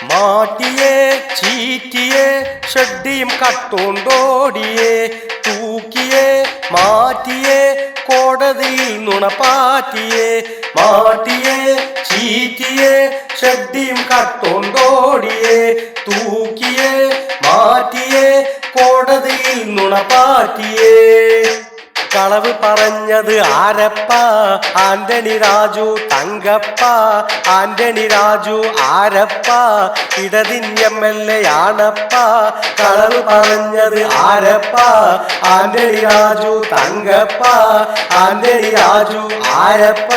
മാറ്റിയേ ചീറ്റിയേ ഷഡ്ഡിയും കട്ടോണ്ടോടിയേ തൂക്കിയേ മാറ്റിയേ കോടതിയിൽ നുണപ്പാറ്റിയേ മാറ്റിയേ ചീറ്റിയേ ഷഡ്ഡിയും കട്ടോണ്ടോടിയേ തൂക്കിയേ മാറ്റിയേ കോടതിയിൽ നുണപ്പാറ്റിയേ കളവ് പറഞ്ഞത് ആരപ്പ ആന്റണി രാജു തങ്കപ്പ ആന്റണി രാജു ആരപ്പ ഇടതിഞ്ഞമ്മല്ലേ ആണപ്പ കളവ് പറഞ്ഞത് ആരപ്പ ആന്റണി രാജു തങ്കപ്പ ആന്റണി രാജു ആരപ്പ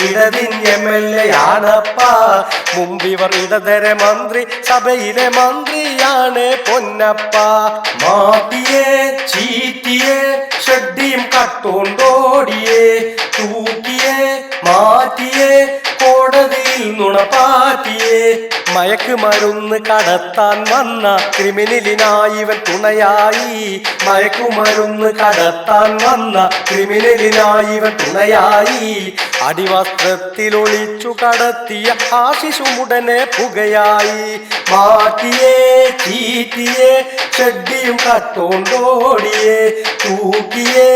ഇടതിഞ്ഞമ്മല്ലേ ആണപ്പ മുമ്പിവർ ഇടതര മന്ത്രി സഭയിലെ മന്ത്രിയാണ് പൊന്നപ്പ മാറ്റിയേ ചീറ്റിയേ ഷഡ്ഡിയും കട്ടോണ്ടോടിയേ തൂക്കിയേ മാറ്റിയേ കോടതിയിൽ നുണപ്പാറ്റിയേ മയക്കുമരുന്ന് കടത്താൻ വന്ന ക്രിമിനലിനായി ഇവൻ തുണയായി മയക്കുമരുന്ന് കടത്താൻ വന്ന ക്രിമിനലിനായി ഇവൻ തുണയായി അടിവസ്ത്രത്തിൽ ഒളിച്ചു കടത്തിയ ആ ശിശുമുടനെ പുകയായി മാറ്റിയേ ചീറ്റിയേ ഷഡ്ഡിയും കട്ടോണ്ടോടിയേ തൂക്കിയേ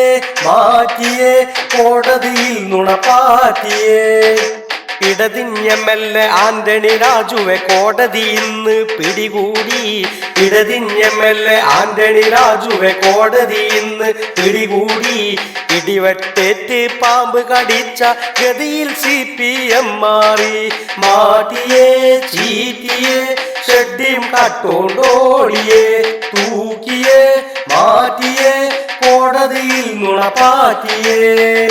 മാറ്റിയേ കോടതിയിൽ നുണപ്പാറ്റിയേ ഇടതിഞ്ഞമ്മല്ല ആന്റണി രാജുവെ കോടതി ഇന്ന് പിടികൂടി ഇടതിഞ്ഞമ്മല്ല ആന്റണി രാജുവെ കോടതി ഇന്ന് പിടികൂടി ഇടിവെട്ടേറ്റ് പാമ്പ് കടിച്ച ഗതിയിൽ CPM മാറി മാറ്റിയേ ചീറ്റിയേ ഷഡ്ഡിയും കട്ടോണ്ടോടിയേ തൂക്കിയേ മാറ്റിയേ കോടതിയിൽ നുണപ്പാറ്റിയേ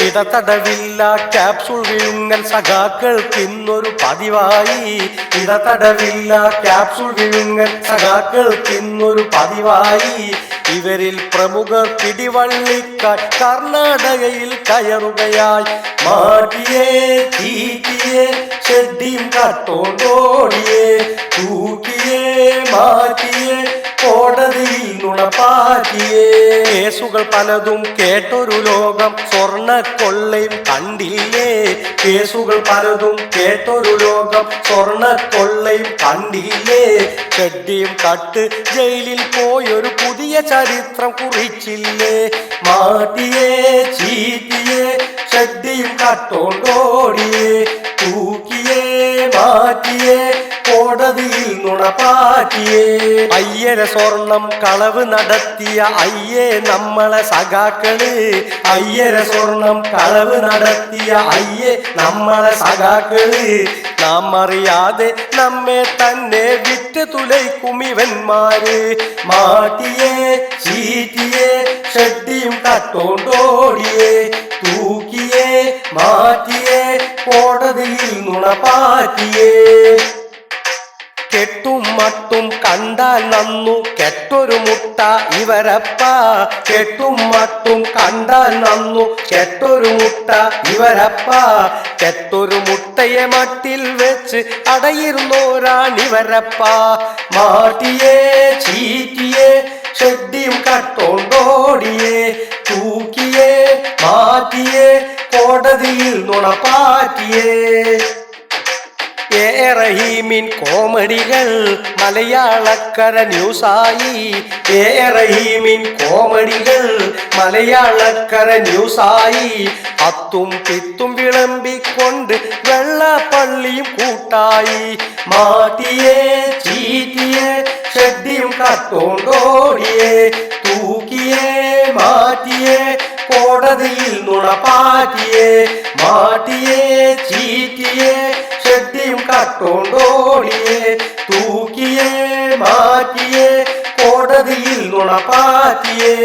ഇടതടവില്ല ക്യാപ്സൂൾ വിഴുങ്ങൽ സഖാക്കൾക്കിന്നൊരു പതിവായി ഇടതടവില്ല ക്യാപ്സൂൾ വിഴുങ്ങൽ സഖാക്കൾക്കിന്നൊരു പതിവായി ഇവരിൽ പ്രമുഖർ പിടിവള്ളിക്കാർ കർണാടകയിൽ കയറുകയായി മാറ്റിയേ ചീറ്റിയേ ഷഡ്ഡിയും കട്ടോണ്ടോടിയേ തൂക്കിയേ മാറ്റിയേ കോടതിയിൽ നുണപ്പാറ്റിയേ കേസുകൾ പലതും കേട്ടൊരു ലോകം സ്വർണ്ണ കൊള്ളയും കണ്ടില്ലേ കേസുകൾ പലതും കേട്ടൊരു ലോകം സ്വർണ്ണ കൊള്ളയും കണ്ടില്ലേ ഷഡ്ഡിയും കട്ട് ജയിലിൽ പോയൊരു പുതിയ ചരിത്രം കുറിച്ചില്ലേ മാറ്റിയേ ചീറ്റിയേ ഷഡ്ഡിയും കട്ടോണ്ടോടിയേ തൂക്കിയേ മാറ്റിയേ കോടതിയിൽ നുണപ്പാറ്റിയേ അയ്യര സ്വർണം കളവ് നടത്തിയ അയ്യേ നമ്മളെ സഖാക്കള് അയ്യര സ്വർണം കളവ് നടത്തിയ അയ്യേ നമ്മളെ സഖാക്കള് നാം അറിയാതെ നമ്മെ തന്നെ വിറ്റ് തുലയ്ക്കും ഇവന്മാര് മാറ്റിയേ ചീറ്റിയേ ഷഡ്ഡിയും കട്ടോണ്ടോടിയേ തൂക്കിയേ മാറ്റിയേ കോടതിയിൽ നുണപ്പാറ്റിയേ കെട്ടും മട്ടും കണ്ടാൽ നന്നു കെട്ടൊരു മുട്ട ഇവരപ്പ കെട്ടും മട്ടും കണ്ടാൽ നന്നു കെട്ടൊരു മുട്ട ഇവരപ്പ കെട്ടൊരു മുട്ടയെ മട്ടിൽ വെച്ച് അടയിരുന്നോരാണിവരപ്പ മാറ്റിയേ ചീറ്റിയേ ഷഡ്ഡിയും കട്ടോണ്ടോടിയേ തൂക്കിയേ മാറ്റിയേ കോടതിയിൽ നുണപ്പാറ്റിയേ റഹീമിൻ കോമഡികൾ മലയാളക്കര ന്യൂസായി റഹീമിൻ കോമഡികൾ മലയാളക്കര ന്യൂസായി അത്തും പിത്തും വിളമ്പിക്കൊണ്ട് വെള്ളപ്പള്ളിയും കൂട്ടായി മാറ്റിയേ ചീറ്റിയേ ഷഡ്ഡിയും കട്ടോണ്ടോടിയേ തൂക്കിയേ മാറ്റിയേ കോടതിയിൽ നുണപ്പാറ്റിയേ മാറ്റിയേ ചീറ്റിയേ ഷഡ്ഡിയും കട്ടോണ്ടോടിയേ തൂക്കിയേ മാറ്റിയേ കോടതിയിൽ നുണപ്പാറ്റിയേ